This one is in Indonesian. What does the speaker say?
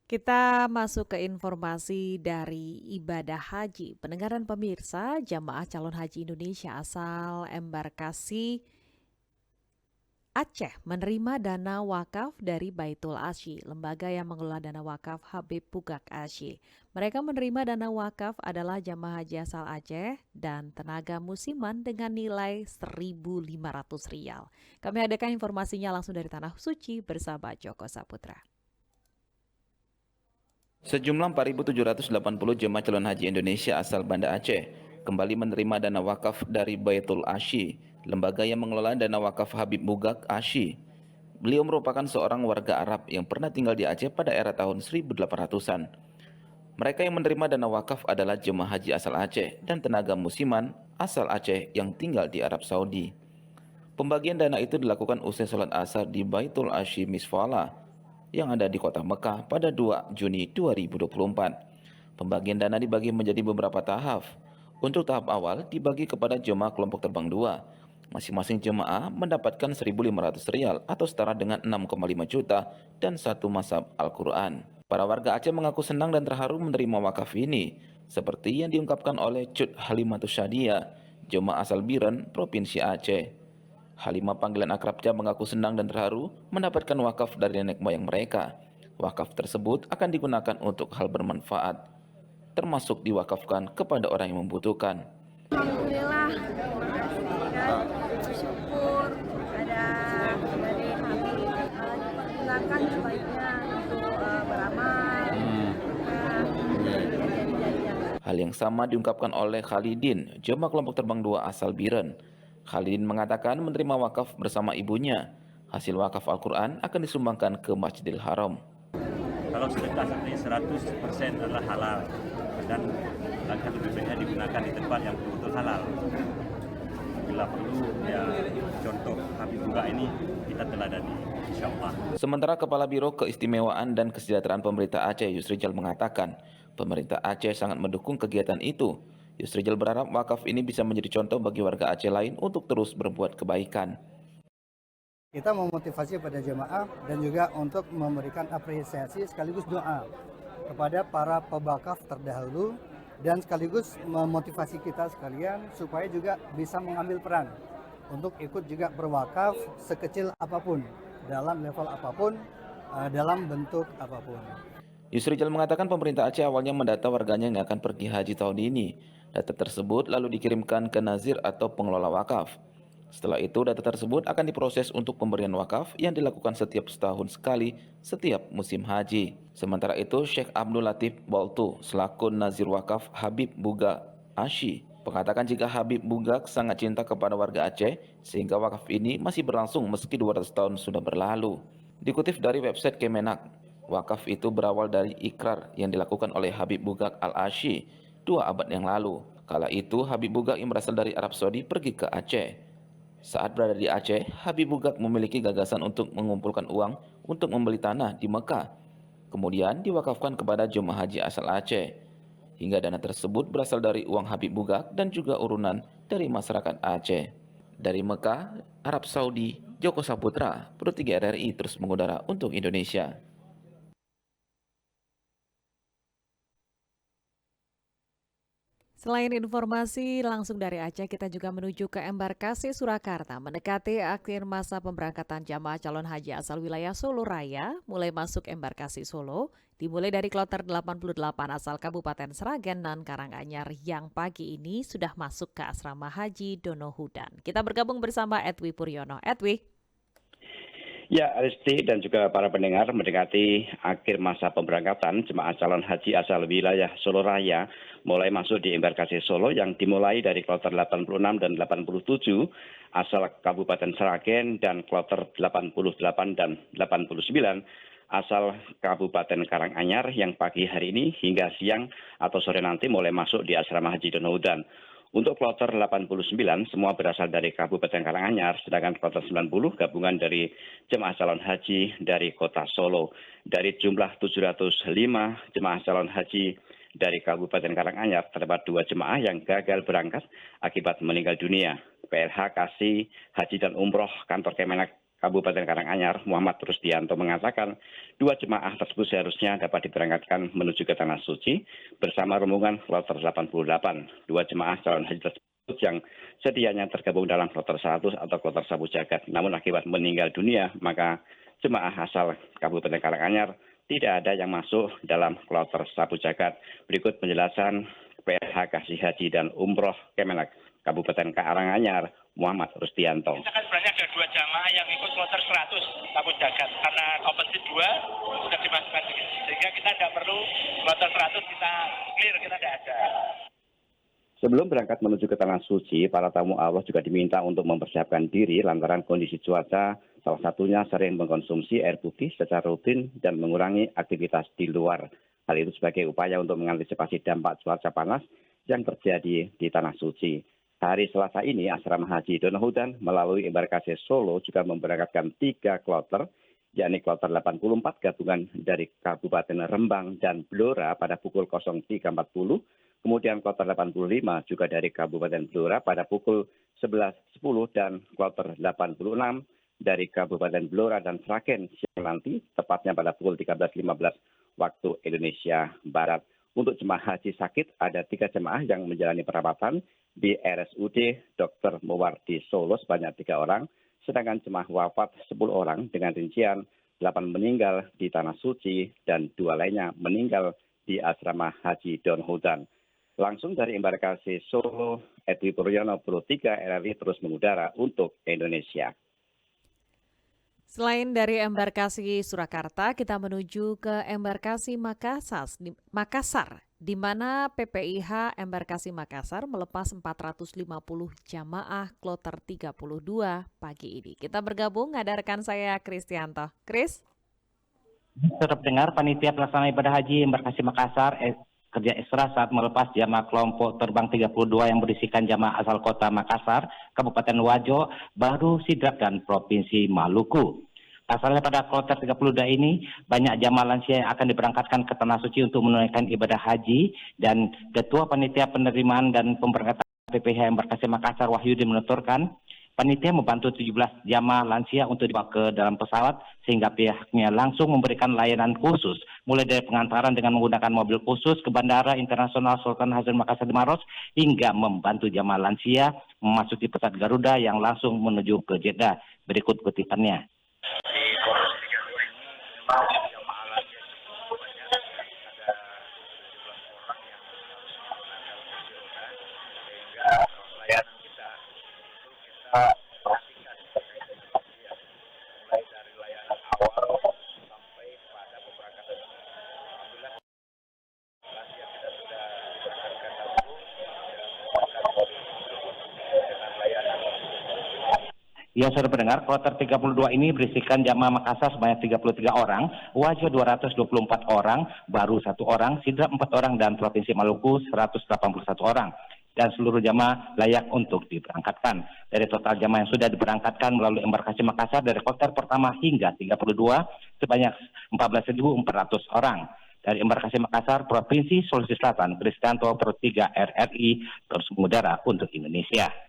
Kita masuk ke informasi dari ibadah haji. Pendengar dan pemirsa, jamaah calon haji Indonesia asal embarkasi Aceh menerima dana wakaf dari Baitul Asyi, lembaga yang mengelola dana wakaf Habib Bugak Asyi. Mereka menerima dana wakaf adalah jamaah haji asal Aceh dan tenaga musiman dengan nilai 1.500 rial. Kami hadirkan informasinya langsung dari Tanah Suci bersama Joko Saputra. Sejumlah 4.780 jemaah calon haji Indonesia asal Banda Aceh kembali menerima dana wakaf dari Baitul Asyi, lembaga yang mengelola dana wakaf Habib Bugak Asyi. Beliau merupakan seorang warga Arab yang pernah tinggal di Aceh pada era tahun 1800-an. Mereka yang menerima dana wakaf adalah jemaah haji asal Aceh dan tenaga musiman asal Aceh yang tinggal di Arab Saudi. Pembagian dana itu dilakukan usai sholat asar di Baitul Asyi Misfala yang ada di kota Mekah pada 2 Juni 2024. Pembagian dana dibagi menjadi beberapa tahap. Untuk tahap awal dibagi kepada jemaah kelompok terbang 2. Masing-masing jemaah mendapatkan 1.500 rial atau setara dengan 6,5 juta dan satu mashaf Al-Quran. Para warga Aceh mengaku senang dan terharu menerima wakaf ini, seperti yang diungkapkan oleh Cut Halimatus Syadia, jemaah asal Biren, Provinsi Aceh. Halimah panggilan akrabnya mengaku senang dan terharu mendapatkan wakaf dari nenek moyang mereka. Wakaf tersebut akan digunakan untuk hal bermanfaat, termasuk diwakafkan kepada orang yang membutuhkan. Alhamdulillah, terima kasih kan, bersyukur ada dari Habib dipergunakan sebaiknya untuk beramal, jadi. Hal yang sama diungkapkan oleh Khalidin, jemaah kelompok terbang 2 asal Biren. Khalidin mengatakan menerima wakaf bersama ibunya. Hasil wakaf Al-Quran akan disumbangkan ke Masjidil Haram. Kalau sedekah seperti 100% adalah halal dan akan lebih baiknya digunakan di tempat yang betul-betul halal. Bila perlu, ya contoh Habib Bugak ini kita teladani, insyaallah. Sementara Kepala Biro Keistimewaan dan Kesejahteraan Pemerintah Aceh Yusrijal mengatakan, pemerintah Aceh sangat mendukung kegiatan itu. Yusrijal berharap wakaf ini bisa menjadi contoh bagi warga Aceh lain untuk terus berbuat kebaikan. Kita memotivasi pada jemaah dan juga untuk memberikan apresiasi sekaligus doa kepada para pebakaf terdahulu dan sekaligus memotivasi kita sekalian supaya juga bisa mengambil peran untuk ikut juga berwakaf sekecil apapun, dalam level apapun, dalam bentuk apapun. Yusrijal mengatakan pemerintah Aceh awalnya mendata warganya yang akan pergi haji tahun ini. Data tersebut lalu dikirimkan ke Nazir atau pengelola wakaf. Setelah itu data tersebut akan diproses untuk pemberian wakaf yang dilakukan setiap setahun sekali setiap musim haji. Sementara itu Syekh Abdul Latif Boltu selaku Nazir Wakaf Habib Bugak Asyi mengatakan jika Habib Bugak sangat cinta kepada warga Aceh sehingga wakaf ini masih berlangsung meski 200 tahun sudah berlalu. Dikutip dari website Kemenak, wakaf itu berawal dari ikrar yang dilakukan oleh Habib Bugak Al-Asyi 2 abad yang lalu. Kala itu Habib Bugak yang berasal dari Arab Saudi pergi ke Aceh. Saat berada di Aceh, Habib Bugak memiliki gagasan untuk mengumpulkan uang untuk membeli tanah di Mekah. Kemudian diwakafkan kepada jemaah haji asal Aceh. Hingga dana tersebut berasal dari uang Habib Bugak dan juga urunan dari masyarakat Aceh. Dari Mekah, Arab Saudi, Joko Saputra, Pro 3 RRI terus mengudara untuk Indonesia. Selain informasi langsung dari Aceh, kita juga menuju ke embarkasi Surakarta. Mendekati akhir masa pemberangkatan jamaah calon haji asal wilayah Solo Raya, mulai masuk embarkasi Solo, dimulai dari kloter 88 asal Kabupaten Sragen dan Karanganyar yang pagi ini sudah masuk ke asrama haji Donohudan. Kita bergabung bersama Edwi Puryono. Edwi. Ya, Aristi dan juga para pendengar, mendekati akhir masa pemberangkatan jemaah calon haji asal wilayah Solo Raya mulai masuk di embarkasi Solo yang dimulai dari kloter 86 dan 87 asal Kabupaten Sragen dan kloter 88 dan 89 asal Kabupaten Karanganyar yang pagi hari ini hingga siang atau sore nanti mulai masuk di asrama haji Donohudan. Untuk kloter 89 semua berasal dari Kabupaten Karanganyar, sedangkan kloter 90 gabungan dari jemaah calon haji dari kota Solo. Dari jumlah 705 jemaah calon haji dari Kabupaten Karanganyar, terdapat 2 jemaah yang gagal berangkat akibat meninggal dunia. PLH Kasih Haji dan Umroh Kantor Kemenak Kabupaten Karanganyar, Muhammad Rusdianto mengatakan, 2 jemaah tersebut seharusnya dapat diberangkatkan menuju ke Tanah Suci bersama rombongan kloter 88. 2 jemaah calon haji tersebut yang sedianya tergabung dalam kloter 100 atau kloter Sabu Jagat, namun akibat meninggal dunia, maka jemaah asal Kabupaten Karanganyar tidak ada yang masuk dalam kloter Sabu Jagat. Berikut penjelasan PH Kasih Haji dan Umroh Kemenak Kabupaten Karanganyar, Muhammad Rusdianto. Kita kan sebenarnya ada 2 jamaah yang ikut kloter 100 Sabu Jagat karena kompetensi 2 sudah dimasukkan sehingga kita tidak perlu kloter 100 kita clear, kita tidak ada. Sebelum berangkat menuju ke Tanah Suci, para tamu Allah juga diminta untuk mempersiapkan diri lantaran kondisi cuaca, salah satunya sering mengkonsumsi air putih secara rutin dan mengurangi aktivitas di luar. Hal itu sebagai upaya untuk mengantisipasi dampak cuaca panas yang terjadi di Tanah Suci. Hari Selasa ini, Asrama Haji Donohudan melalui embarkasi Solo juga memberangkatkan 3 kloter, yakni kloter 84 gabungan dari Kabupaten Rembang dan Blora pada pukul 03.40, kemudian kloter 85 juga dari Kabupaten Blora pada pukul 11.10 dan kloter 86 dari Kabupaten Blora dan Sragen siang nanti, tepatnya pada pukul 13.15 waktu Indonesia Barat. Untuk jemaah haji sakit, ada 3 jemaah yang menjalani perawatan di RSUD Dr. Muwardi Solo sebanyak 3 orang, sedangkan jemaah wafat 10 orang dengan rincian 8 meninggal di Tanah Suci dan 2 lainnya meninggal di Asrama Haji Donohudan. Langsung dari embarkasi Solo, Edwi Puryono Pro 3 RRI terus mengudara untuk Indonesia. Selain dari embarkasi Surakarta, kita menuju ke embarkasi Makassar, di mana PPIH Embarkasi Makassar melepas 450 jamaah kloter 32 pagi ini. Kita bergabung, ada rekan saya Kristianto. Kris? Saudara pendengar, panitia pelaksana ibadah haji Embarkasi Makassar kerja ekstra saat melepas jamaah kelompok terbang 32 yang berisikan jamaah asal kota Makassar, Kabupaten Wajo, Baru Sidrap, dan Provinsi Maluku. Asalnya pada kloter 32 ini, banyak jamaah lansia yang akan diberangkatkan ke Tanah Suci untuk menunaikan ibadah haji, dan Ketua Panitia Penerimaan dan Pemberangkatan PPIH Embarkasi Makassar, Wahyudin, menuturkan, panitia membantu 17 jamaah lansia untuk dibawa ke dalam pesawat, sehingga pihaknya langsung memberikan layanan khusus, mulai dari pengantaran dengan menggunakan mobil khusus ke Bandara Internasional Sultan Hasanuddin Makassar di Maros, hingga membantu jamaah lansia memasuki pesawat Garuda yang langsung menuju ke Jeddah. Berikut kutipannya. Di kloter 32 ini memang jamaah lansia cukup banyak, ada 17 orang yang harus menggunakan kursi roda, sehingga pelayanan kita itu kita perhatikan terkait dengan lansia, mulai dari layanan awal sampai pada pemberangkatan. Alhamdulillah lansia kita sudah diberangkatkan dahulu dan menggunakan mobil dengan layanan. Ya, saudara pendengar, kloter 32 ini berisikan jamaah Makassar sebanyak 33 orang, Wajo 224 orang, Baru 1 orang, Sidrap 4 orang, dan Provinsi Maluku 181 orang. Dan seluruh jamaah layak untuk diberangkatkan. Dari total jamaah yang sudah diberangkatkan melalui embarkasi Makassar dari kloter pertama hingga 32 sebanyak 14.400 orang. Dari embarkasi Makassar, Provinsi Sulawesi Selatan, Kristianto Pro 3 RRI terus mengudara untuk Indonesia.